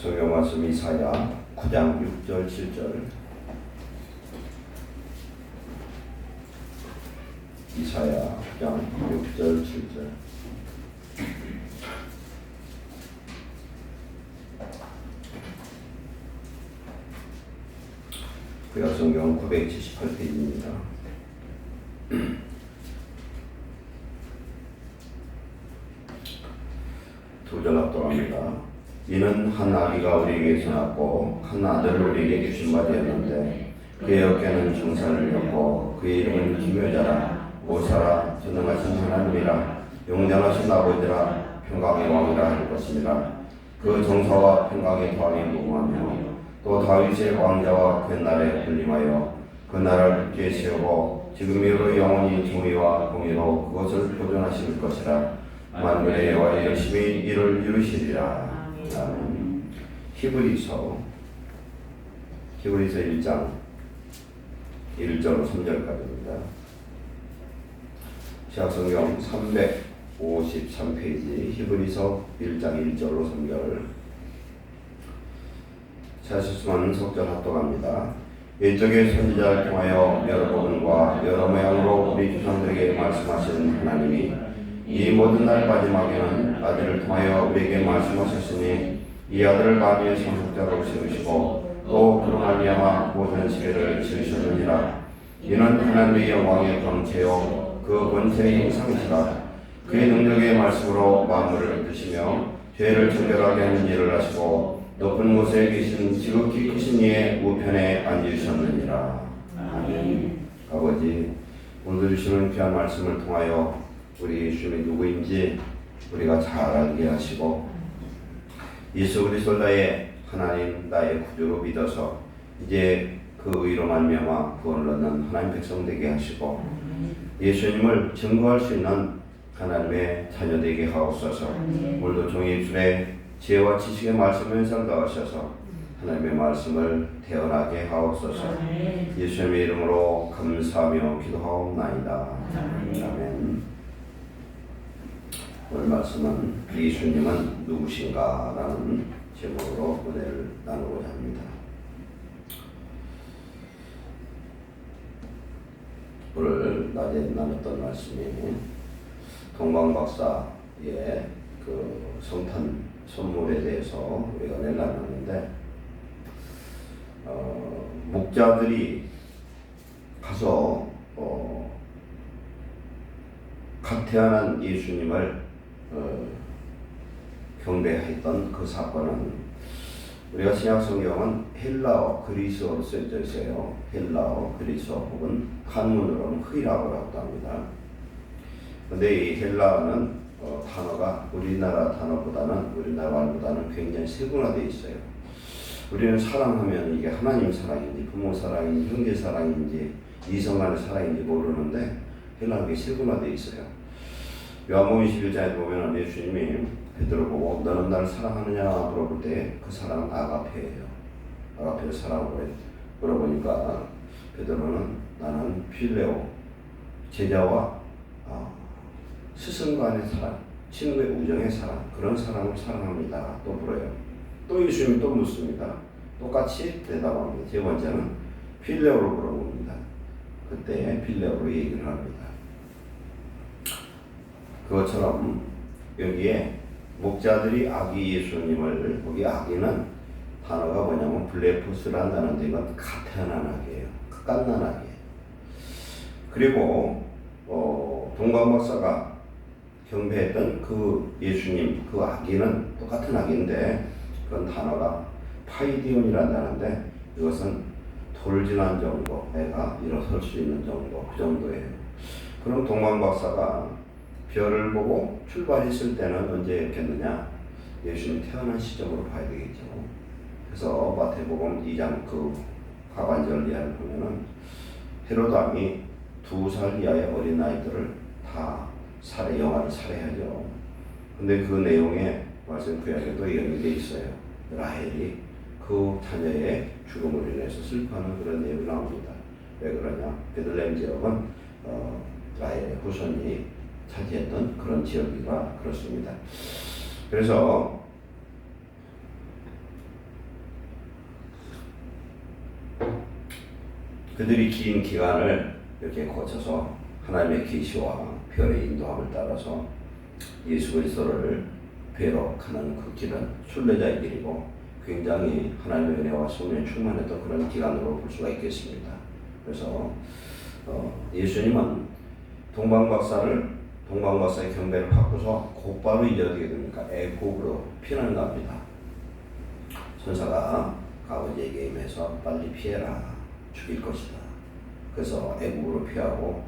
성경 말씀 이사야 9장 6절 7절. 이사야 9장 6절 7절. 구약 성경 978페이지입니다. 두 절 합독합니다. 이는 한 아기가 우리에게서 낳고 한 아들을 우리에게 주신 바 되었는데 그의 어깨는 정사를 였고 그의 이름은 기묘자라 모사라 전능하신 하나님이라 용전하신 아버지라 평강의 왕이라 할 것입니다. 그 정사와 평강의 왕이 무궁하며 또 다윗의 왕자와 그 날에 군림하여 그 나라를 굳게 세우고 지금 이후로 영원히 정의와 공의로 그것을 보존하실 것이라. 만군의 여호와 열심히 이를 이루시리라. 아멘. 히브리서 1장 1절로 3절까지입니다. 시각성경 353페이지 히브리서 1장 1절로 3절. 자실 수많은 석절 합독합니다. 옛적의 선지자를 통하여 여러 복음과 여러 모양으로 우리 조상들에게 말씀하신 하나님이 이 모든 날 마지막에는 아들을 통하여 우리에게 말씀하셨으니 이 아들을 만유의 상속자로 세우시고 또 그로 말미암아 모든 세계를 지으셨느니라. 이는 하나님의 영광의 광채요 그 권세의 형상이시라. 그의 능력의 말씀으로 만물을 드시며 죄를 정결하게 하는 일을 하시고 높은 곳에 계신 지극히 크신 이의 우편에 앉으셨느니라. 아멘. 아버지, 오늘 주시는 귀한 말씀을 통하여 우리 예수님이 누구인지 우리가 잘 알게 하시고 예수 그리스도 나의 하나님 나의 구주로 믿어서 이제 그 의로 말미암아 구원을 얻는 하나님 백성 되게 하시고 예수님을 증거할 수 있는 하나님의 자녀 되게 하옵소서. 오늘도 종의 입술에 지혜와 지식의 말씀을 살다하셔서 하나님의 말씀을 태어나게 하옵소서. 예수님의 이름으로 감사하며 기도하옵나이다. 아멘. 오늘 말씀은 예수님은 누구신가 라는 제목으로 은혜를 나누고자 합니다. 오늘 낮에 나눴던 말씀이 동방박사의 그 성탄 선물에 대해서 우리가 은혜를 나눴는데 목자들이 가서 갓 태어난 예수님을 경배했던 그 사건은 우리가 신약 성경은 헬라어, 그리스어로 쓰여져 있어요. 헬라어, 그리스어 혹은 한문으로는 흐이라고라고 합니다. 그런데 이 헬라어는 단어가 우리나라 단어보다는 우리나라 말보다는 굉장히 세분화되어 있어요. 우리는 사랑하면 이게 하나님 사랑인지 부모 사랑인지 형제 사랑인지 이성 간의 사랑인지 모르는데 헬라어가 세분화되어 있어요. 요한복음 21장에 보면 예수님이 베드로 보고 너는 나를 사랑하느냐 물어볼 때 그 사랑은 아가페예요. 아가페를 사랑으로 물어보니까 베드로는 나는 필레오 제자와 스승 간의 사랑, 친구의 우정의 사랑, 그런 사랑을 사랑합니다. 또 물어요. 또 예수님이 또 묻습니다. 똑같이 대답합니다. 세 번째는 필레오로 물어봅니다. 그때 필레오로 얘기를 합니다. 그것처럼 여기에 목자들이 아기 예수님을, 거기 아기는 단어가 뭐냐면 블레포스라는 단어인데 이건 갓 태어난 아기예요. 갓난 아기예요. 그리고 동방박사가 경배했던 그 예수님, 그 아기는 똑같은 아기인데 그런 단어가 파이디온이라는 단어인데 이것은 돌진한 정도, 애가 일어설 수 있는 정도, 그 정도예요. 그럼 동방박사가 별을 보고 출발했을 때는 언제였겠느냐? 예수님이 태어난 시점으로 봐야 되겠죠. 그래서 마태복음 2장 그 하반절 이하를 보면은 헤롯 왕이 2살 이하의 어린 아이들을 다 영아를 살해하죠. 근데 그 내용에 말씀 구약에도 연결되어 있어요. 라헬이 그 자녀의 죽음으로 인해서 슬퍼하는 그런 내용이 나옵니다. 왜 그러냐? 베들레헴 지역은 라헬의 후손이 차지했던 그런 지역이라 그렇습니다. 그래서 그들이 긴 기간을 이렇게 거쳐서 하나님의 계시와 별의 인도함을 따라서 예수 그리스도를 뵈러 가는 그 길은 순례자의 길이고 굉장히 하나님의 은혜와 성령에 충만했던 그런 기간으로 볼 수가 있겠습니다. 그래서 예수님은 동방박사의 경배를 받고서 곧바로 이제 어떻게 됩니까? 애국으로 피난을 갑니다. 천사가 아버지에게 임해서 빨리 피해라, 죽일 것이다. 그래서 애국으로 피하고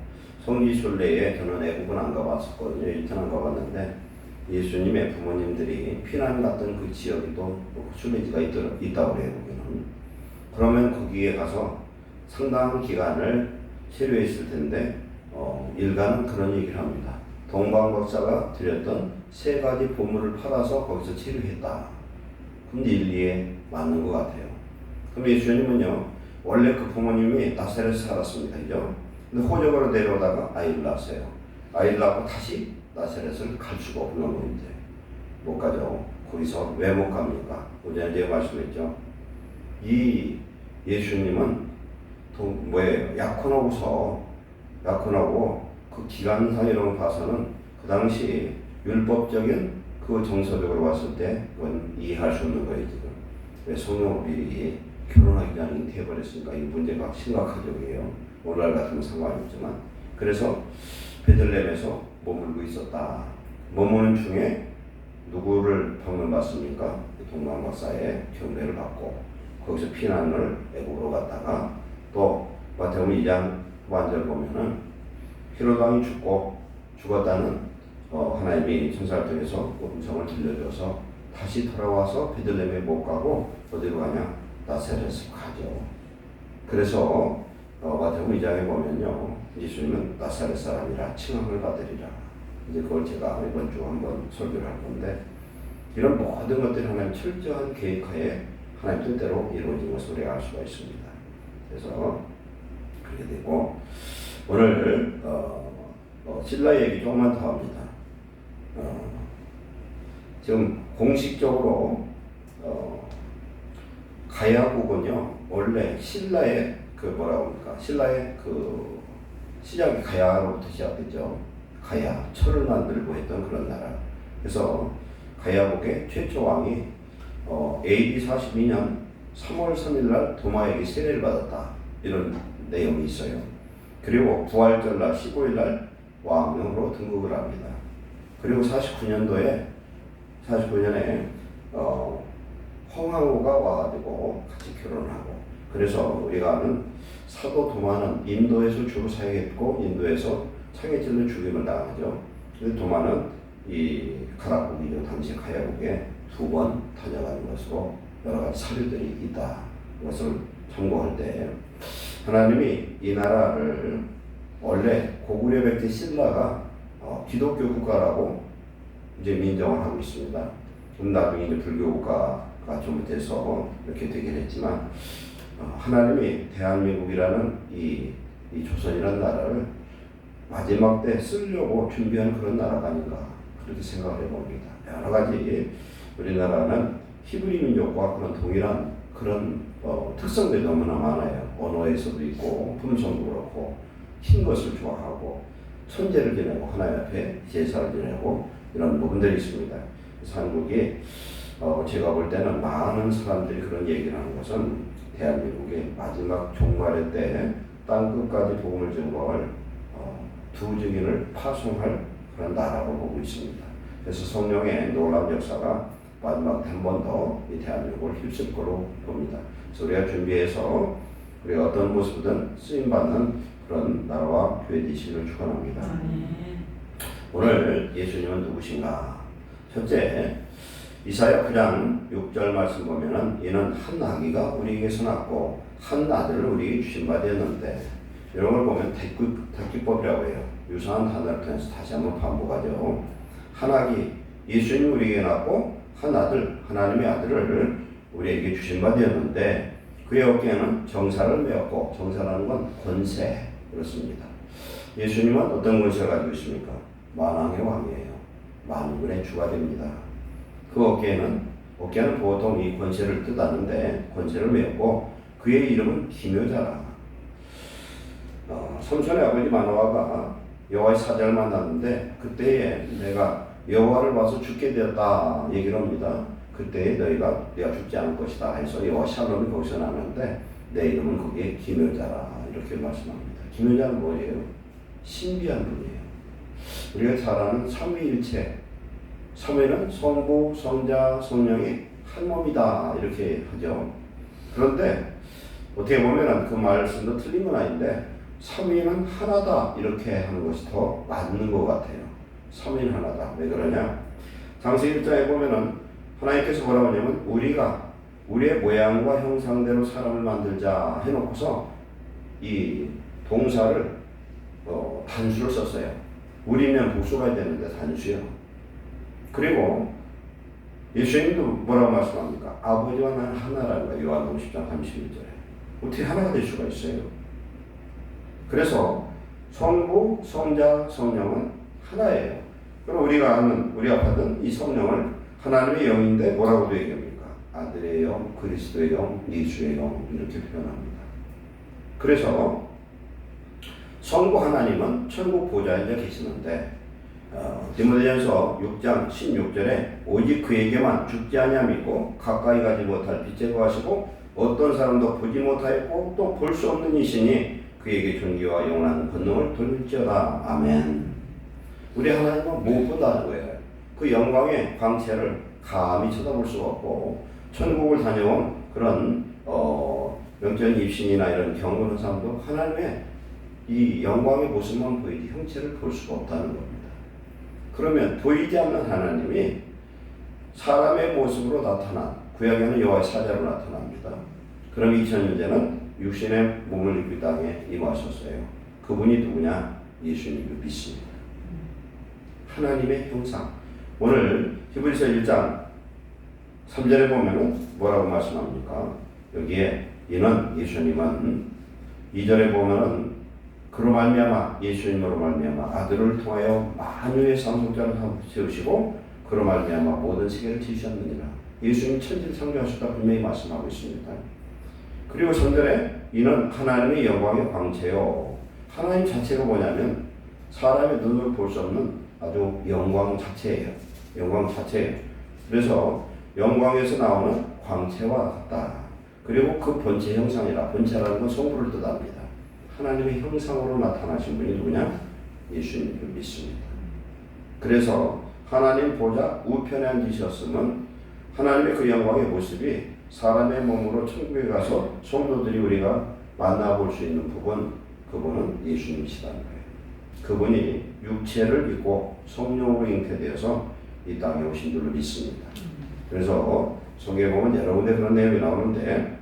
성지순례에 저는 애국은 안 가봤었거든요. 일단 안 가봤는데 예수님의 부모님들이 피난 갔던 그 지역에도 순례지가 있다고 그래요. 거기는. 그러면 거기에 가서 상당한 기간을 체류했을 텐데 일가는 그런 얘기를 합니다. 동방박사가 드렸던 3가지 보물을 팔아서 거기서 체류했다. 근데 일리에 맞는 것 같아요. 그럼 예수님은요, 원래 그 부모님이 나사렛에 살았습니다. 그죠? 근데 호적으로 내려오다가 아이를 낳았어요. 아이를 낳고 다시 나사렛을 갈 수가 없는 건데 못 가죠. 거기서 왜 못 갑니까? 어제 제가 말씀했죠. 이 예수님은 뭐예요? 약혼하고 그 기간상이라고 봐서는 그 당시 율법적인 그 정서적으로 봤을 때 그건 이해할 수 없는 거예요. 지금 왜 성령으로 미리 결혼하기 전에 잉태해버렸으니까 이 문제가 심각하죠. 오늘날 같으면 상관이 없지만 그래서 베들레헴에서 머물고 있었다. 머무는 중에 누구를 방문받습니까? 동방박사의 경배를 받고 거기서 피난을 애국으로 갔다가 또 마태복음 2장 후반절 보면은 헤롯 왕이 죽었다는 하나님이 천사를 통해서 음성을 들려줘서 다시 돌아와서 베들레헴에 못 가고 어디로 가냐? 나사렛으로 가죠. 그래서 마태복음 2장에 보면요, 예수님은 나사렛 사람이라 칭함을 받으리라. 이제 그걸 제가 이번 주 한번 설교를 할 건데, 이런 모든 것들이 하나님 철저한 계획하에 하나님 뜻대로 이루어진 것을 우리가 알 수가 있습니다. 그래서 그렇게 되고 오늘 신라 얘기 조금만 더 합니다. 지금 공식적으로 가야국은요, 원래 신라의 신라의 시작이 가야로부터 시작됐죠. 가야, 철을 만들고 했던 그런 나라. 그래서 가야국의 최초 왕이 AD 42년 3월 3일 날 도마에게 세례를 받았다. 이런 내용이 있어요. 그리고 부활절날 15일 날 왕으로 등극을 합니다. 그리고 49년에 홍항우가 와가지고 같이 결혼하고, 그래서 우리가 아는 사도 도마는 인도에서 주로 사역했고 인도에서 창해질로 죽임을 당하죠. 근데 도마는 이 가락국이죠. 당시 가야국에 2번 다녀가는 것으로 여러 가지 사료들이 있다. 이것을 참고할 때 하나님이 이 나라를 원래 고구려 백제 신라가 기독교 국가라고 이제 민정을 하고 있습니다. 나중에 이제 불교 국가가 좀 돼서 이렇게 되긴 했지만 하나님이 대한민국이라는 이 조선이라는 나라를 마지막 때 쓰려고 준비한 그런 나라가 아닌가 그렇게 생각을 해봅니다. 여러 가지 우리나라는 히브리 민족과 그런 동일한 그런 특성들이 너무나 많아요. 언어에서도 있고 품성도 그렇고 흰 것을 좋아하고 천재를 지내고 하나님 앞에 제사를 지내고 이런 부분들이 있습니다. 그래서 한국이 제가 볼 때는 많은 사람들이 그런 얘기를 하는 것은 대한민국의 마지막 종말의 때 땅끝까지 복음을 증거할 두 증인을 파송할 그런 나라로 보고 있습니다. 그래서 성령의 놀라운 역사가 마지막 한 번 더 이 대한민국을 휩쓸 거로 봅니다. 그래서 우리가 준비해서 우리가 어떤 모습이든 쓰임받는 그런 나라와 교회 되시기를 축원합니다. 오늘 예수님은 누구신가? 첫째, 이사야 9장 6절 말씀 보면은 이는 한 아기가 우리에게서 낳고 한 아들을 우리에게 주신 바 되었는데, 이런 걸 보면 택기법이라고 해요. 유사한 단어를 통해서 다시 한번 반복하죠. 한 아기, 예수님이 우리에게 낳고 한 아들, 하나님의 아들을 우리에게 주신 바 되었는데 그의 어깨에는 정사를 메었고, 정사라는 건 권세 그렇습니다. 예수님은 어떤 권세를 가지고 있습니까? 만왕의 왕이에요. 만군의 주가 됩니다. 그 어깨는 보통 이 권세를 뜻하는데 권세를 메었고 그의 이름은 기묘자라. 삼손의 아버지 마노아가 여호와의 사자를 만났는데 그때에 내가 여호와를 봐서 죽게 되었다 얘기를 합니다. 그때에 내가 죽지 않을 것이다 해서 여호와 샬롬이 거기서 나는데 내 이름은 거기에 기묘자라 이렇게 말씀합니다. 기묘자는 뭐예요? 신비한 분이에요. 우리가 잘 아는 삼위일체, 삼위는 성부, 성자, 성령이 한 몸이다 이렇게 하죠. 그런데 어떻게 보면 그 말씀도 틀린 건 아닌데 삼위는 하나다 이렇게 하는 것이 더 맞는 것 같아요. 삼위는 하나다. 왜 그러냐? 창세기 1장에 보면은 하나님께서 뭐라고 하냐면 우리가 우리의 모양과 형상대로 사람을 만들자 해놓고서 이 동사를 단수를 썼어요. 우리면 복수가 되는데 단수요. 그리고 예수님도 뭐라고 말씀합니까? 아버지와 나는 하나라는 거예요. 요한복음 10장 31절에. 어떻게 하나가 될 수가 있어요? 그래서 성부, 성자, 성령은 하나예요. 그럼 우리가 받은 이 성령을 하나님의 영인데 뭐라고도 얘기합니까? 아들의 영, 그리스도의 영, 예수의 영 이렇게 표현합니다. 그래서 성부 하나님은 천국 보좌에 계시는데 디모데전서 6장 16절에 오직 그에게만 죽지 아니함이고 가까이 가지 못할 빛에 거하시고 어떤 사람도 보지 못하였고 또 볼 수 없는 이시니 그에게 존귀와 영원한 권능을 돌릴지어다. 아멘. 우리 하나님은 무엇보다 거예요. 그 영광의 광채를 감히 쳐다볼 수가 없고 천국을 다녀온 그런 영적인 입신이나 이런 경건한 사람도 하나님의 이 영광의 모습만 보이지 형체를 볼 수가 없다는 겁니다. 그러면 보이지 않는 하나님이 사람의 모습으로 나타난 구약에는 여호와의 사자로 나타납니다. 그럼 2000년 전에는 육신의 몸을 입고 이 땅에 임하셨어요. 그분이 누구냐? 예수님을 믿습니다. 하나님의 형상. 오늘 히브리서 1장 3절에 보면은 뭐라고 말씀합니까? 여기에 이는 예수님은 2절에 보면은 그로 말미암아 예수님으로 말미암아 아들을 통하여 만유의 상속자를 세우시고 그로 말미암아 모든 세계를 지으셨느니라. 예수님 천지를 창조하셨다 분명히 말씀하고 있습니다. 그리고 3절에 이는 하나님의 영광의 광채요. 하나님 자체가 뭐냐면 사람의 눈으로 볼 수 없는 아주 영광 자체예요. 영광 자체예요. 그래서 영광에서 나오는 광채와 같다. 그리고 그 본체 형상이라. 본체라는 건 성부를 뜻합니다. 하나님의 형상으로 나타나신 분이 누구냐? 예수님을 믿습니다. 그래서 하나님 보좌 우편에 앉으셨으면 하나님의 그 영광의 모습이 사람의 몸으로 천국에 가서 성도들이 우리가 만나볼 수 있는 부분, 그분은 예수님이시라는 거예요. 그분이 육체를 입고 성령으로 잉태되어서 이 땅에 오신 줄로 믿습니다. 그래서 성경에 보면 여러 군데 그런 내용이 나오는데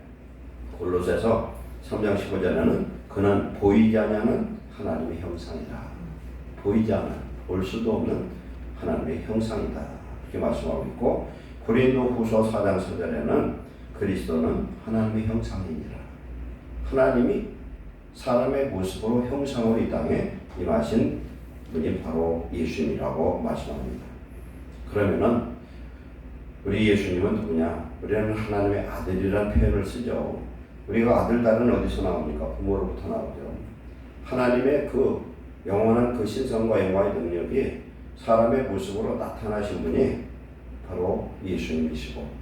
골로새서 3장 15절에는 그는 보이지 않는 하나님의 형상이다. 보이지 않는, 볼 수도 없는 하나님의 형상이다. 이렇게 말씀하고 있고 고린도후서 4장 4절에는 그리스도는 하나님의 형상이니라. 하나님이 사람의 모습으로 형상으로 이 땅에 임하신 분이 바로 예수님이라고 말씀합니다. 그러면은 우리 예수님은 누구냐? 우리는 하나님의 아들이라는 표현을 쓰죠. 우리가 아들, 딸은 어디서 나옵니까? 부모로부터 나오죠. 하나님의 그 영원한 그 신성과 영광의 능력이 사람의 모습으로 나타나신 분이 바로 예수님이시고,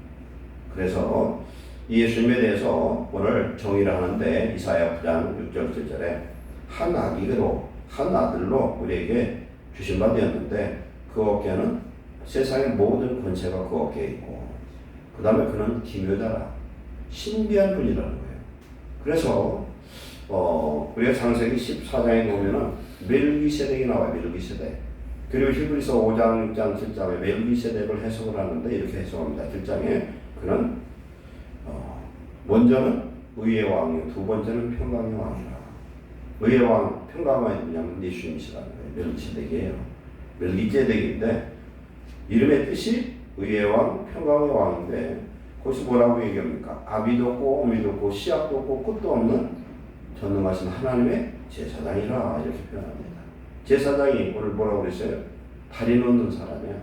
그래서 이 예수님에 대해서 오늘 정의를 하는데 이사야 9장 6절 7절에 한 아기로 한 아들로 우리에게 주신 바 되었는데 그 어깨는 세상의 모든 권세가 그 어깨에 있고 그 다음에 그는 기묘자라. 신비한 분이라는 거예요. 그래서 우리가 창세기 14장에 보면은 멜기세덱이 나와요. 멜기세덱. 그리고 히브리서 5장, 6장, 7장에 멜기세덱을 해석을 하는데 이렇게 해석합니다. 7장에 그는 먼저는 의의 왕이요 두 번째는 평강의 왕이라. 의의 왕, 평강의 왕이 누구냐면 예수님이시라는 거예요. 멜기세덱이에요. 멜기세덱인데 이름의 뜻이 의의 왕, 평강의 왕인데 거기서 뭐라고 얘기합니까? 아비도 없고 어미도 없고 씨앗도 없고 끝도 없는 전능하신 하나님의 제사장이라 이렇게 표현합니다. 제사장이 오늘 뭐라고 그랬어요? 다리 놓는 사람이야.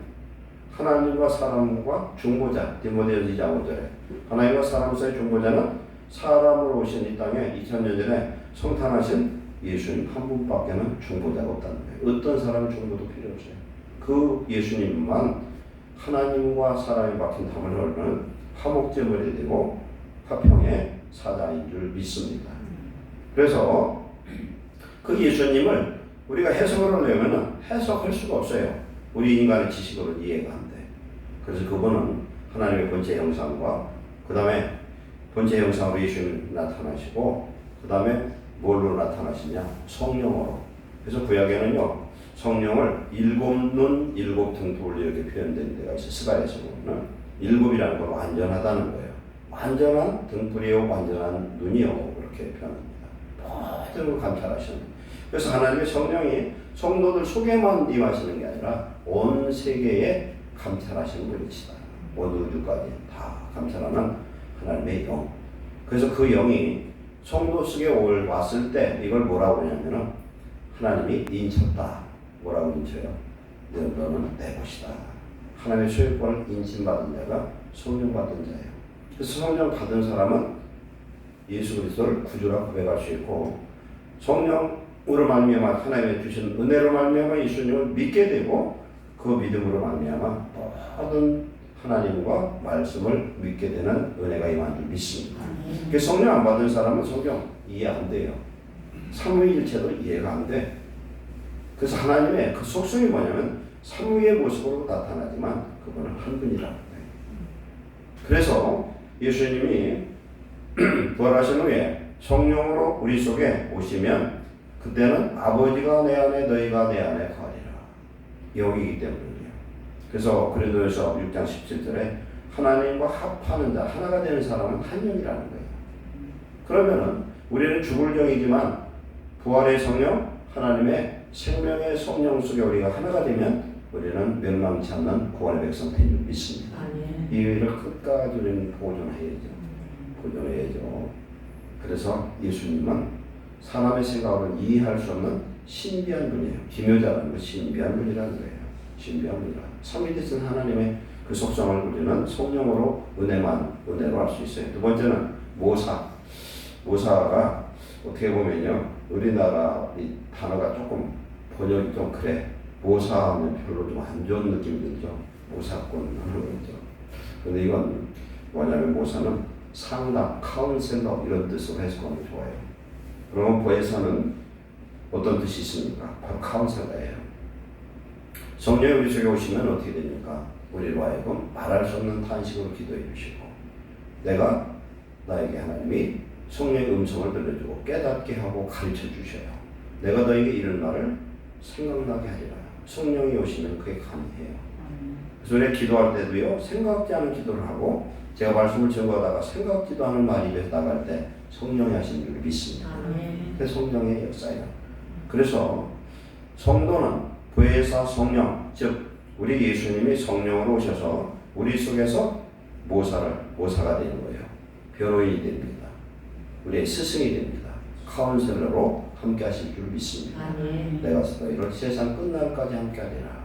하나님과 사람과 중보자, 디모데전서 2장 5절에 하나님과 사람 사이의 중보자는 사람으로 오신 이 땅에 2000년 전에 성탄하신 예수님 한 분밖에는 중보자가 없다는 거예요. 어떤 사람의 중보도 필요 없어요. 그 예수님만 하나님과 사람이 맡긴 담을 흐르는 화목제물이 되고 화평의 사자인 줄 믿습니다. 그래서 그 예수님을 우리가 해석을 하려면 해석할 수가 없어요. 우리 인간의 지식으로 이해가 안 돼. 그래서 그분은 하나님의 본체 형상과 그 다음에 본체 형상으로 예수님이 나타나시고 그 다음에 뭘로 나타나시냐? 성령으로. 그래서 구약에는요 성령을 7눈 7등불 이렇게 표현된 데가 있어요. 스가랴서 보면 7이라는 건 완전하다는 거예요. 완전한 등불이요 완전한 눈이요 그렇게 표현합니다. 모든 걸 감찰하시는. 그래서 하나님의 성령이 성도들 속에만 임하시는 게 아니라 온 세계에 감찰하시는 분이시다. 온 우주까지 다 감찰하는 하나님의 영. 그래서 그 영이 성도 속에 왔을 때 이걸 뭐라고 하냐면은 하나님이 인쳤다. 뭐라고 인쳐요? 너는 내 것이다. 하나님의 소유권을 인침받은 자가 성령 받은 자예요. 그래서 성령 받은 사람은 예수 그리스도를 구주라 고백할 수 있고 성령으로 말미암아 하나님의 주신 은혜로 말미암아 예수님을 믿게 되고 그 믿음으로 말미암아 모든 하나님과 말씀을 믿게 되는 은혜가 임한 줄 믿습니다. 그래서 성령 안 받은 사람은 성경 이해 안 돼요. 삼위일체도 이해가 안 돼. 그래서 하나님의 그 속성이 뭐냐면 삼위의 모습으로 나타나지만 그분은 한 분이라는 거예요. 그래서 예수님이 부활하신 후에 성령으로 우리 속에 오시면 그때는 아버지가 내 안에 너희가 내 안에 거하리라. 여기이기 때문이에요. 그래서 고린도전서 6장 17절에 하나님과 합하는 자, 하나가 되는 사람은 한 영이라는 거예요. 그러면은 우리는 죽을 영이지만 부활의 성령, 하나님의 생명의 성령 속에 우리가 하나가 되면 우리는 멸망치 않는 구원의 백성 된 줄 믿습니다. 이 일을 끝까지 우리는 보존해야죠. 보존해야죠. 그래서 예수님은 사람의 생각으로 이해할 수 없는 신비한 분이에요. 기묘자라는 건 신비한 분이라는 거예요. 신비한 분이라. 삼위되신 하나님의 그 속성을 우리는 성령으로 은혜로 알 수 있어요. 두 번째는 모사가 어떻게 보면요. 우리나라 이 단어가 조금 번역이 좀 그래. 모사하면 별로 좀 안 좋은 느낌이 들죠. 모사꾼 하는 거죠. 근데 이건 뭐냐면 모사는 상담, 카운셀러 이런 뜻으로 해석하면 좋아요. 그러면 보혜사는 어떤 뜻이 있습니까? 바로 카운셀러예요. 성령이 우리 속에 오시면 어떻게 됩니까? 우리로 하여금 말할 수 없는 탄식으로 기도해 주시고 내가 나에게 하나님이 성령의 음성을 들려주고 깨닫게 하고 가르쳐 주셔요. 내가 너에게 이런 말을 생각나게 하리라. 성령이 오시면 그게 가능해요. 그래서 우리가 기도할 때도요 생각지 않은 기도를 하고 제가 말씀을 전거하다가 생각지도 않은 말이 입에서 나갈 때 성령이 하시는 줄 믿습니다. 그게 성령의 역사예요. 그래서 성도는 보혜사 성령, 즉 우리 예수님이 성령으로 오셔서 우리 속에서 모사가 되는 거예요. 변호인이 됩니다. 우리의 스승이 됩니다. 카운셀러로 함께 하실 줄 믿습니다. 내가 너희를 세상 끝날까지 함께 하리라.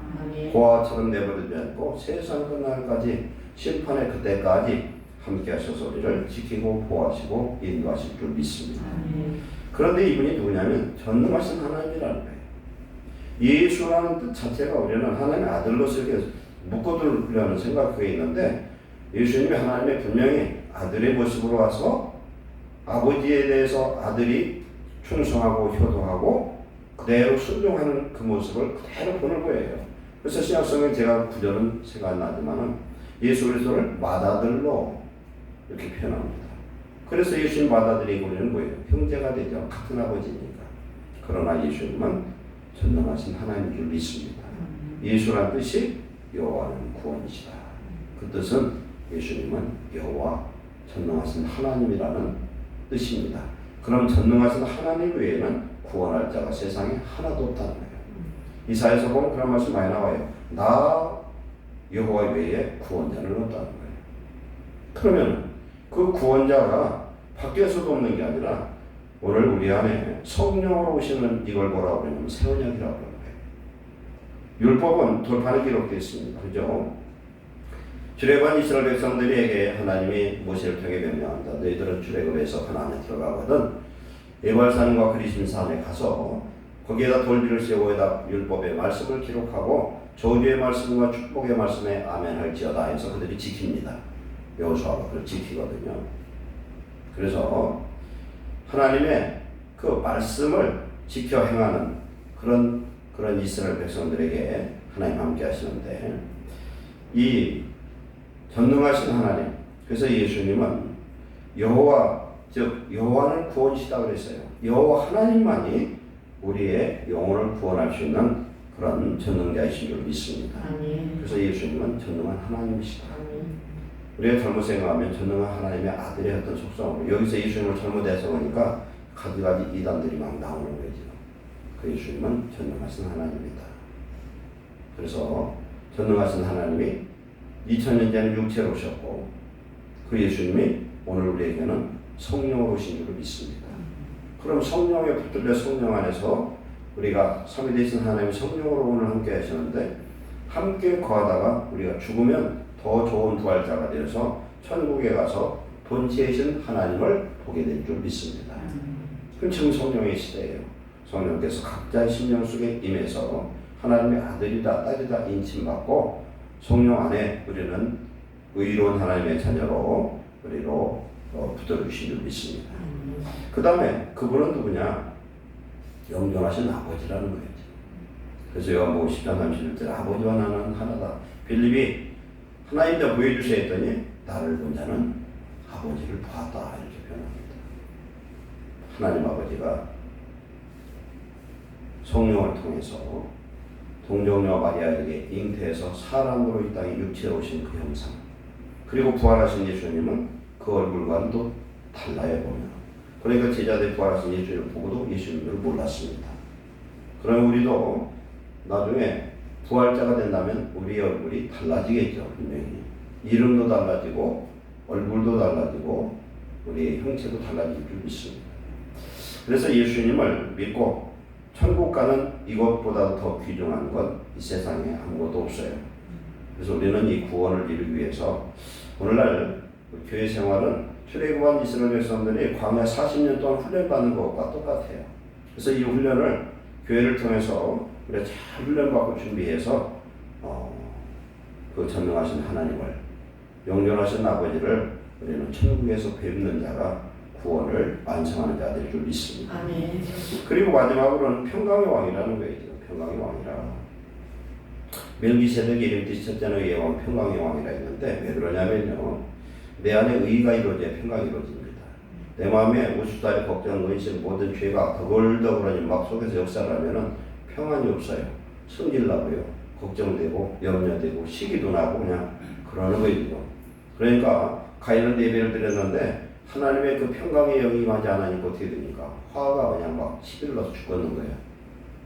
고아처럼 내버리지 않고 세상 끝날까지 심판의 그때까지 함께 하셔서 우리를 지키고 보호하시고 인도하실 줄 믿습니다. 그런데 이분이 누구냐면 전능하신 하나님이라는 거예요. 예수라는 뜻 자체가 우리는 하나님의 아들로서 이렇게 묶어두려는 생각이 있는데 예수님이 하나님의 분명히 아들의 모습으로 와서 아버지에 대해서 아들이 충성하고 효도하고 그대로 순종하는 그 모습을 그대로 보는 거예요. 그래서 신약성경 제가 구절은 생각나지만은 예수 그리스도를 맏아들로 이렇게 표현합니다. 그래서 예수님 맏아들이 우리는 뭐예요? 형제가 되죠. 같은 아버지니까. 그러나 예수님은 전능하신 하나님인 줄 믿습니다. 예수란 뜻이 여호와는 구원이시다. 그 뜻은 예수님은 여호와 전능하신 하나님이라는 뜻입니다. 그럼 전능하신 하나님 외에는 구원할 자가 세상에 하나도 없다는 거예요. 이사야서 보면 그런 말씀 많이 나와요. 나 여호와 외에 구원자는 없다는 거예요. 그러면 그 구원자가 밖에서도 없는 게 아니라 오늘 우리 안에 성령으로 오시는 이걸 뭐라고 하냐면 새 언약이라고 하는 거예요. 율법은 돌판에 기록되어 있습니다. 그죠? 출애굽한 이스라엘 백성들에게 하나님이 모세를 통해 명령한다. 너희들은 출애굽해서 가나안에 들어가거든 에발산과 그리심산에 가서 거기에다 돌비를 세우고 거기다 율법의 말씀을 기록하고 저주의 말씀과 축복의 말씀에 아멘할지어다 해서 그들이 지킵니다. 여호수아가 그걸 지키거든요. 그래서 하나님의 그 말씀을 지켜 행하는 그런 이스라엘 백성들에게 하나님 함께 하시는데, 이 전능하신 하나님, 그래서 예수님은 여호와, 즉 여호와는 구원이시다 그랬어요. 여호와 하나님만이 우리의 영혼을 구원할 수 있는 그런 전능자이신 줄 믿습니다. 그래서 예수님은 전능한 하나님이시다. 우리가 잘못 생각하면 전능한 하나님의 아들의 어떤 속성으로, 여기서 예수님을 잘못 해석하니까 가지 이단들이 막 나오는 거죠. 그 예수님은 전능하신 하나님이다. 그래서 전능하신 하나님이 2000년 전에 육체로 오셨고, 그 예수님이 오늘 우리에게는 성령으로 오신 줄 믿습니다. 그럼 성령에 붙들려 성령 안에서 우리가 삼위 되신 하나님의 성령으로 오늘 함께 하시는데, 함께 거하다가 우리가 죽으면 더 좋은 부활자가 되어서 천국에 가서 본체이신 하나님을 보게 될 줄 믿습니다. 그건 지금 성령의 시대예요. 성령께서 각자의 심령 속에 임해서 하나님의 아들이다 딸이다 인침받고 성령 안에 우리는 의로운 하나님의 자녀로 우리로 붙들어주신 줄 믿습니다. 그 다음에 그분은 누구냐? 영존하신 아버지라는 거예요. 그래서 요한복음 10장 31절 아버지와 나는 하나다. 빌립이 하나님 자 보여주세요 했더니 나를 본 자는 아버지를 보았다 이렇게 표현합니다. 하나님 아버지가 성령을 통해서 동정녀 마리아에게 잉태해서 사람으로 이 땅에 육체로 오신 그 형상, 그리고 부활하신 예수님은 그 얼굴과는 또 달라요 보면. 그러니까 제자들이 부활하신 예수님을 보고도 예수님을 몰랐습니다. 그럼 우리도 나중에 부활자가 된다면 우리의 얼굴이 달라지겠죠. 분명히 이름도 달라지고 얼굴도 달라지고 우리의 형체도 달라질 줄 믿습니다. 그래서 예수님을 믿고 천국 가는 이것보다 더 귀중한 것 이 세상에 아무것도 없어요. 그래서 우리는 이 구원을 이루기 위해서 오늘날 교회 생활은 출애굽한 이스라엘 백성들이 광야 40년 동안 훈련받는 것과 똑같아요. 그래서 이 훈련을 교회를 통해서 우리가 잘 훈련받고 준비해서 그 전능하신 하나님을, 영존하신 아버지를 우리는 천국에서 뵙는 자가 구원을 완성하는 자들일 줄 믿습니다. 아멘. 그리고 마지막으로는 평강의 왕이라는 거예요. 평강의 왕이라. 멜기세덱의 이름 뜻이 첫째는 예왕, 평강의 왕이라 했는데 왜 그러냐면요, 내 안에 의가 이루어져야 평강이 이루어집니다. 내 마음에 우수다리 걱정, 의심, 모든 죄가 더글더글하니 막 속에서 역사를 하면은 평안이 없어요. 승질나고요, 걱정되고 염려되고 시기도 나고 그냥 그러는 거예요. 그러니까 가인은 예배를 드렸는데 하나님의 그 평강의 영이 임하지 않으니까 어떻게 됩니까? 화가 그냥 막 시들러서 죽었는 거예요.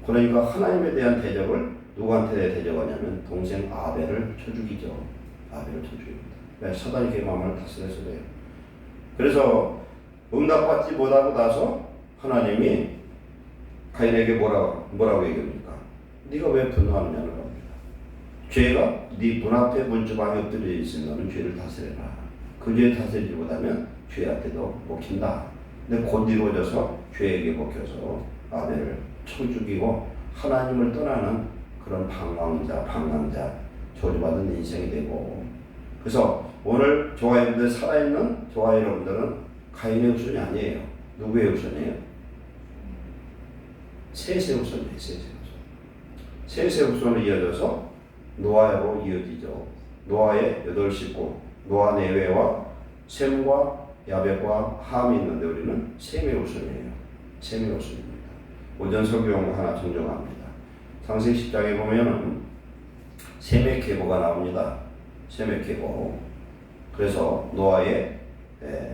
그러니까 하나님에 대한 대적을 누구한테 대적하냐면 동생 아벨을 쳐 죽이죠. 아벨을 쳐 죽입니다. 왜? 사단이 그 마음을 다스려서 그래요. 그래서 응답받지 못하고 나서 하나님이 가인에게 뭐라고 얘기합니까? 네가 왜 분노하느냐는 겁니다. 죄가 네 문 앞에 문주방에 엎드려 있으면 너는 죄를 다스려라. 그 죄를 다스리지 못하면 죄한테도 먹힌다. 근데 곧 이루어져서 죄에게 먹혀서 아벨을 쳐 죽이고 하나님을 떠나는 그런 방황자, 저주받은 인생이 되고, 그래서 오늘 저와 여러분들 살아있는 저와 여러분들은 가인의 후손이 아니에요. 누구의 후손이에요? 셋의 후손이에요. 셋의 후손으로 이어져서 노아로 이어지죠. 노아의 8식구, 노아 내외와 셈과 야벳과 함이 있는데 우리는 셈의 후손이에요. 셈의 후손입니다. 오전 설교용 하나 정정합니다. 창세기 10장에 보면은 셈의 계보가 나옵니다. 셈의 계보. 그래서 노아의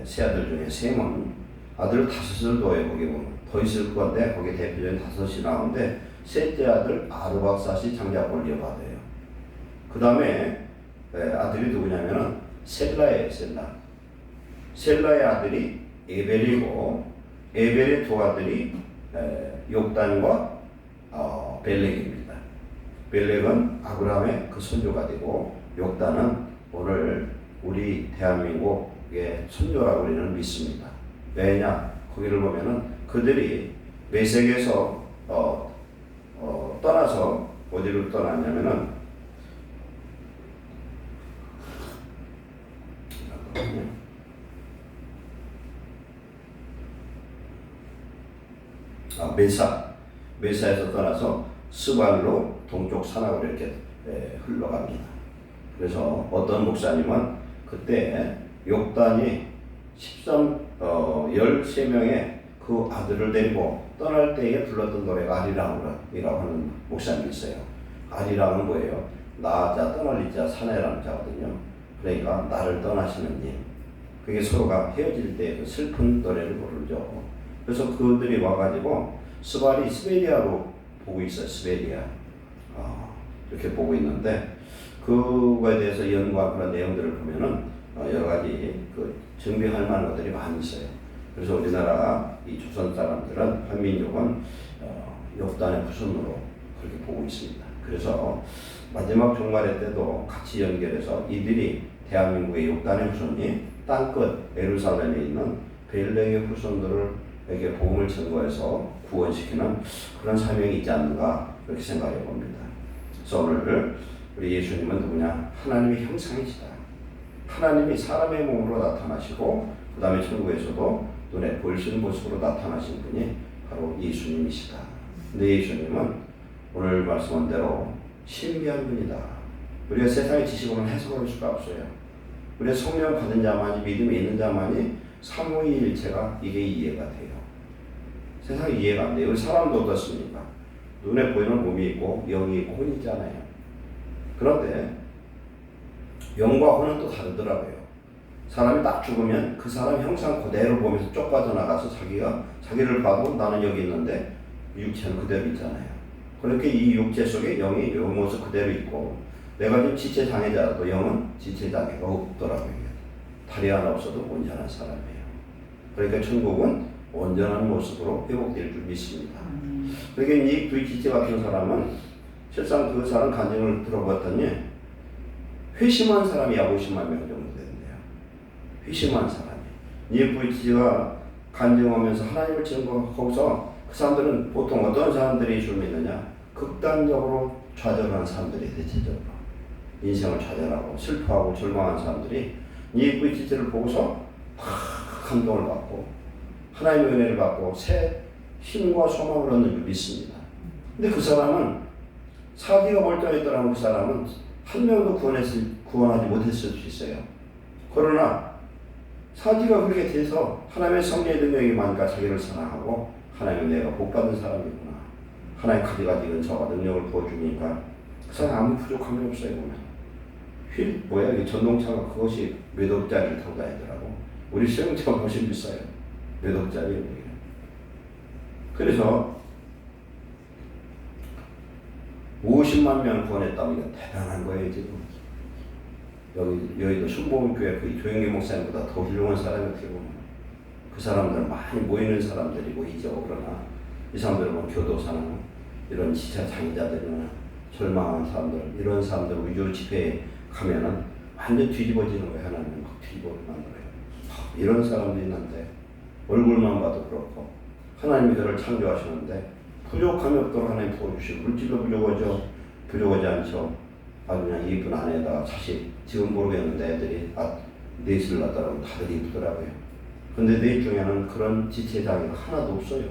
세 아들 중에 셈은 아들 5을 둬요. 거기 보면 더 있을 건데 거기에 대표적인 5이 나오는데 셋째 아들 아르박삿이 장자권을 이어받아요. 그 다음에 아들이 누구냐면은 셀라예요. 셀라의 아들이 에벨이고, 에벨의 두 아들이 욕단과 벨렉입니다. 벨렉은 아브라함의 그 손조가 되고, 욕단은 오늘 우리 대한민국의 손조라고 우리는 믿습니다. 왜냐? 거기를 보면은 그들이 메섹에서 떠나서 어디로 떠났냐면은 메사에서 떠나서 스발로 동쪽 산악으로 이렇게 흘러갑니다. 그래서 어떤 목사님은 그때 욕단이 13명의 그 아들을 데리고 떠날 때에 불렀던 노래가 아리랑이라고 하는 목사님이 있어요. 아리랑은 뭐예요? 나자 떠날 이자 사내라는 자거든요. 그러니까 나를 떠나시는 님. 그게 서로가 헤어질 때 그 슬픈 노래를 부르죠. 그래서 그들이 와가지고 스발이 스베리아로 보고 있어요. 스베리아. 이렇게 보고 있는데 그거에 대해서 연구한 그런 내용들을 보면은 여러 가지 그 증명할 만한 것들이 많이 있어요. 그래서 우리나라 이 조선 사람들은 한민족은 욕단의 후손으로 그렇게 보고 있습니다. 그래서 마지막 종말의 때도 같이 연결해서 이들이 대한민국의 욕단의 후손이 땅끝 예루살렘에 있는 벨렉의 후손들에게 복음을 전거해서 구원시키는 그런 사명이 있지 않는가 그렇게 생각해 봅니다. 그래서 오늘 우리 예수님은 누구냐? 하나님의 형상이시다. 하나님이 사람의 몸으로 나타나시고 그 다음에 천국에서도 눈에 보일 수 있는 모습으로 나타나신 분이 바로 예수님이시다. 근데 예수님은 오늘 말씀한 대로 신비한 분이다. 우리가 세상의 지식으로는 해석할 수가 없어요. 우리가 성령 받은 자만이 믿음이 있는 자만이 삼위일체가 이게 이해가 돼요. 세상이 이해가 안 돼요. 우리 사람도 어떻습니까? 눈에 보이는 몸이 있고 영이 있고 혼이 있잖아요. 그런데 영과 혼은 또 다르더라고요. 사람이 딱 죽으면 그 사람 형상 그대로 보면서 쪽 빠져나가서 자기를 봐도 나는 여기 있는데 육체는 그대로 있잖아요. 그렇게 이 육체 속에 영이 요 모습 그대로 있고 내가 지금 지체장애자라도 영은 지체장애가 없더라고요. 다리 하나 없어도 온전한 사람이에요. 그러니까 천국은 온전한 모습으로 회복될 줄 믿습니다. 그러니까 이 부지체 같은 사람은 실상 그 사람 간증을 들어봤더니 회심한 사람이 약 50만 명 정도 되는데요. 회심한 사람이. 이 부지체가 간증하면서 하나님을 증거하고서 그 사람들은 보통 어떤 사람들이 예수를 믿느냐? 극단적으로 좌절하는 사람들이 대체적으로 인생을 좌절하고 슬퍼하고 절망한 사람들이 이 부지체를 보고서 감동을 받고 하나님의 은혜를 받고 새 힘과 소망을 얻는 줄 믿습니다. 근데 그 사람은 사기가 멀쩡했더라면 그 사람은 한 명도 구원하지 못했을 수 있어요. 그러나 사기가 그렇게 돼서 하나님의 성령의 능력이 많으니까 자기를 사랑하고 하나님 내가 복받은 사람이구나. 하나님 가지가지 은사와 능력을 부어주니까 그 사람 아무 부족함이 없어요. 보면 이 전동차가 그것이 몇 억짜리를 타고 다니더라고. 우리 수영차가 훨씬 비싸요. 몇 억짜리. 그래서 50만 명 구원했다면 이거 대단한 거예요. 지금 여의도 순복음교회 그 조영기 목사님보다 더 훌륭한 사람이 어떻게 보면 그 사람들은 많이 모이는 사람들이고 이죠. 그러나 이 사람들은 뭐 교도사나 이런 지체 장애자들이나 절망한 사람들 이런 사람들 위주 집회에 가면은 완전 뒤집어지는 거예요. 하나님은 막 뒤집어지는 거예요. 이런 사람들이 있는데 얼굴만 봐도 그렇고 하나님이 그를 창조하시는데 부족함이 없도록 하나님 도와주시고 물질도 부족하지 않죠. 아주 그냥 이쁜 아내에다가 자식 지금 모르겠는데 애들이 넷을 낳더라고 다들 이쁘더라고요. 근데 넷 중에는 그런 지체장애가 하나도 없어요.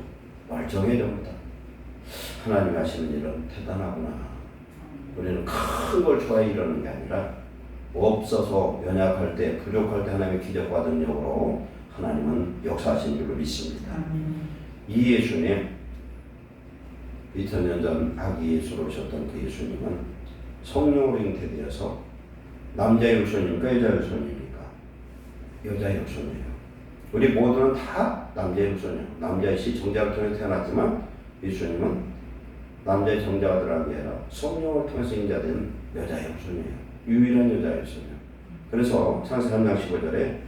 멀쩡해집니다. 하나님이 하시는 일은 대단하구나. 우리는 큰 걸 좋아해 이러는 게 아니라 없어서 연약할 때 부족할 때 하나님의 기적과 능력으로 하나님은 역사하신 줄로 믿습니다. 이 예수님 2000년 전 아기 예수로 오셨던 그 예수님은 성령으로 잉태되어서 남자의 후손입니까? 여자의 후손입니까? 여자의 후손이에요. 우리 모두는 다 남자의 후손이에요. 남자의 씨 정자를 통해서 태어났지만 예수님은 남자의 정자가 들어간 게 아니라 성령을 통해서 인자된 여자의 후손이에요. 유일한 여자의 후손이에요. 그래서 창세기 3장 15절에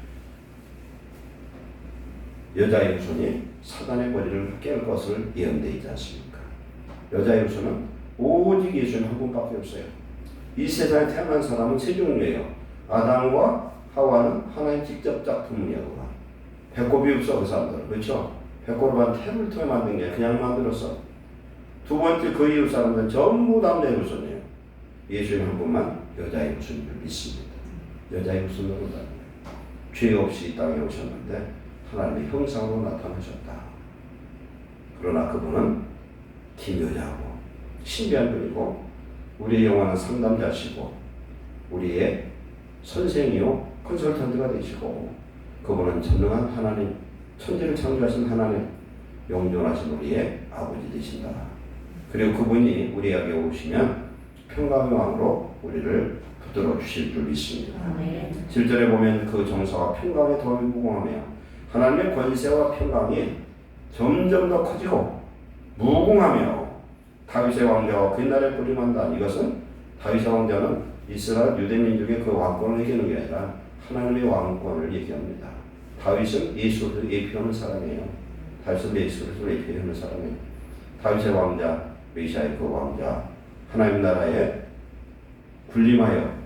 여자의 후손이 사단의 머리를 깰 것을 예언되어 있지 않습니까? 여자의 후손은 오직 예수님 한 분밖에 없어요. 이 세상에 태어난 사람은 세 종류예요. 아담과 하와는 하나의 직접 작품이었구나. 배꼽이 없어 그 사람들. 그렇죠? 백골반 탭을 통해 만든 게 그냥 만들었어. 두 번째 그 이웃 사람들은 전부 남자의 후손이에요. 예수님 한 분만 여자의 후손을 믿습니다. 여자의 후손으로 나타나요. 죄 없이 이 땅에 오셨는데 하나님의 형상으로 나타나셨다. 그러나 그분은 기묘자고 신비한 분이고 우리의 영원한 상담자시고 우리의 선생이요 컨설턴트가 되시고 그분은 전능한 하나님, 천지를 창조하신 하나님, 영존하신 우리의 아버지 되신다. 그리고 그분이 우리에게 오시면 평강의 왕으로 우리를 붙들어 주실 줄 믿습니다. 7절에 보면 그 정사와 평강에 더욱 무궁하며 하나님의 권세와 평강이 점점 더 커지고 무궁하며 다윗의 왕자와 그 나라에 뿌림한다. 이것은 다윗의 왕자는 이스라엘 유대민족의 그 왕권을 얘기하는 게 아니라 하나님의 왕권을 얘기합니다. 다윗은 예수를 예표하는 사람이에요. 다윗은 예수를 예표하는 사람이에요. 다윗의 왕자, 메시아의 그 왕자, 하나님 나라에 군림하여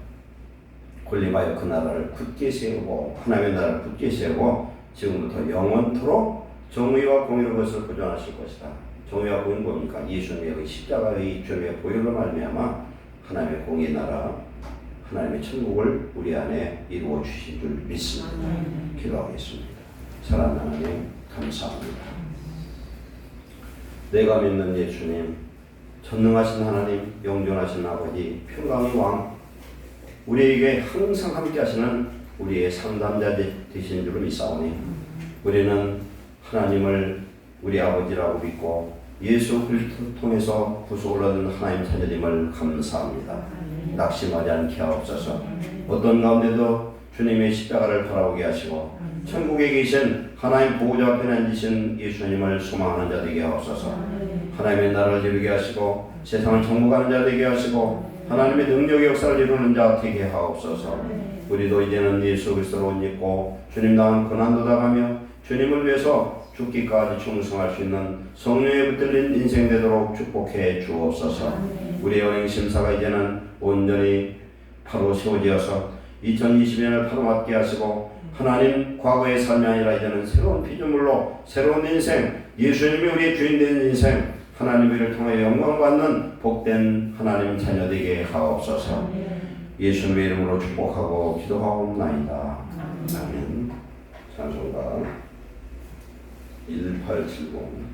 그 나라를 굳게 세우고 하나님의 나라를 굳게 세우고 지금부터 영원토록 정의와 공의로 그것을 보존하실 것이다. 정의와 공의는 뭡니까? 예수님의 십자가의 죄의 보혈로 말미암아 하나님의 공의 나라, 하나님의 천국을 우리 안에 이루어 주실 줄 믿습니다. 기도하겠습니다. 사랑하는 하나님 감사합니다. 내가 믿는 예수님, 전능하신 하나님, 영존하신 아버지, 평강의 왕, 우리에게 항상 함께 하시는 우리의 상담자 되신 줄 믿사오니 우리는 하나님을 우리 아버지라고 믿고 예수 그리스도를 통해서 구속을 얻은 하나님 자녀님을 감사합니다. 낙심하지 않게 하옵소서. 어떤 가운데도 주님의 십자가를 바라보게 하시고 천국에 계신 하나님 보호자 앞에 앉으신 예수님을 소망하는 자 되게 하옵소서. 하나님의 나라를 이루게 하시고 세상을 정복하는 자 되게 하시고 하나님의 능력의 역사를 이루는 자 되게 하옵소서. 우리도 이제는 예수 그리스도로 옷 입고 주님 나온 고난도 당하며 주님을 위해서 죽기까지 충성할 수 있는 성령에 붙들린 인생 되도록 축복해 주옵소서. 우리의 연행 심사가 이제는 온전히 바로 세워지어서 2020년을 바로 맞게 하시고 하나님 과거의 삶이 아니라 이제는 새로운 피조물로 새로운 인생, 예수님이 우리의 주인 된 인생, 하나님의 일을 통해 영광 받는 복된 하나님 자녀 되게 하옵소서. 예수님의 이름으로 축복하고 기도하옵나이다. 아멘. 찬송가 1870.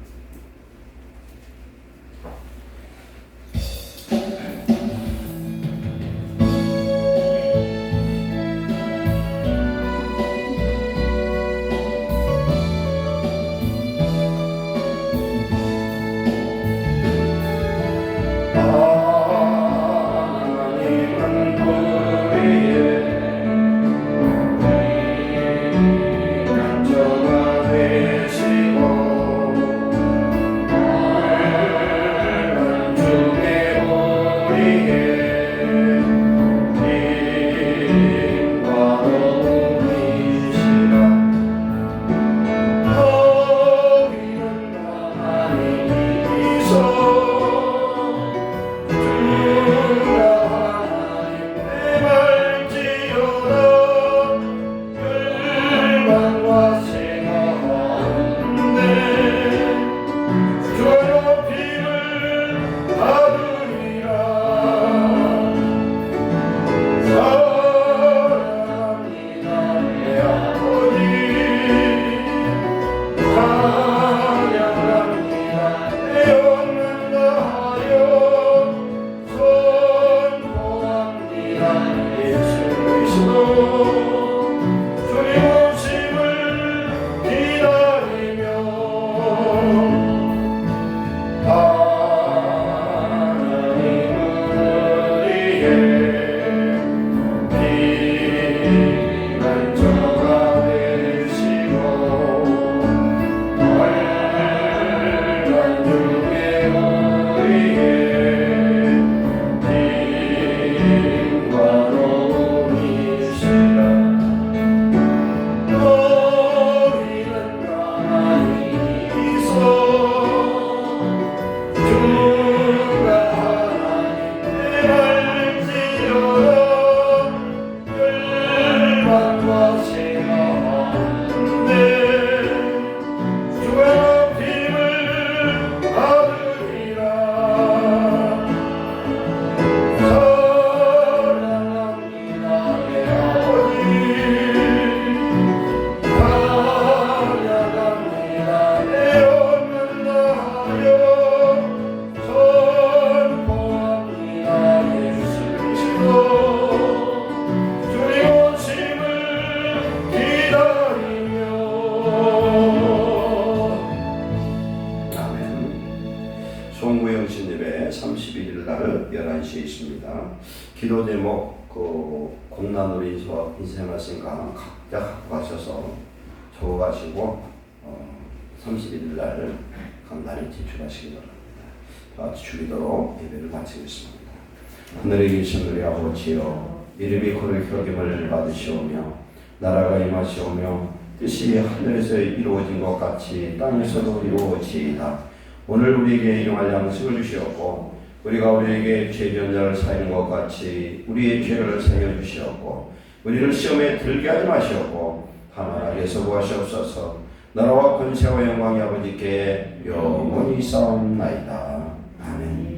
것이 있습니다. 기도 제목 공란놀이서 인생하신가 각자 갖고 가셔서 적어가시고 31일 날 강단에 제출하시기 바랍니다. 다 같이 주기도록 예배를 마치겠습니다. 하늘에 계신 우리 아버지여, 이름이 거룩히 여김을 받으시오며 나라가 임하시오며 뜻이 하늘에서 이루어진 것 같이 땅에서도 이루어지이다. 오늘 우리에게 일용할 양식을 주시옵고 우리가 우리에게 죄지은 자를 사하는 것 같이 우리의 죄를 사하여 주시옵고 우리를 시험에 들게 하지 마시옵고 다만 악에서 구하시옵소서. 나라와 권세와 영광이 아버지께 영원히 싸움나이다. 아멘.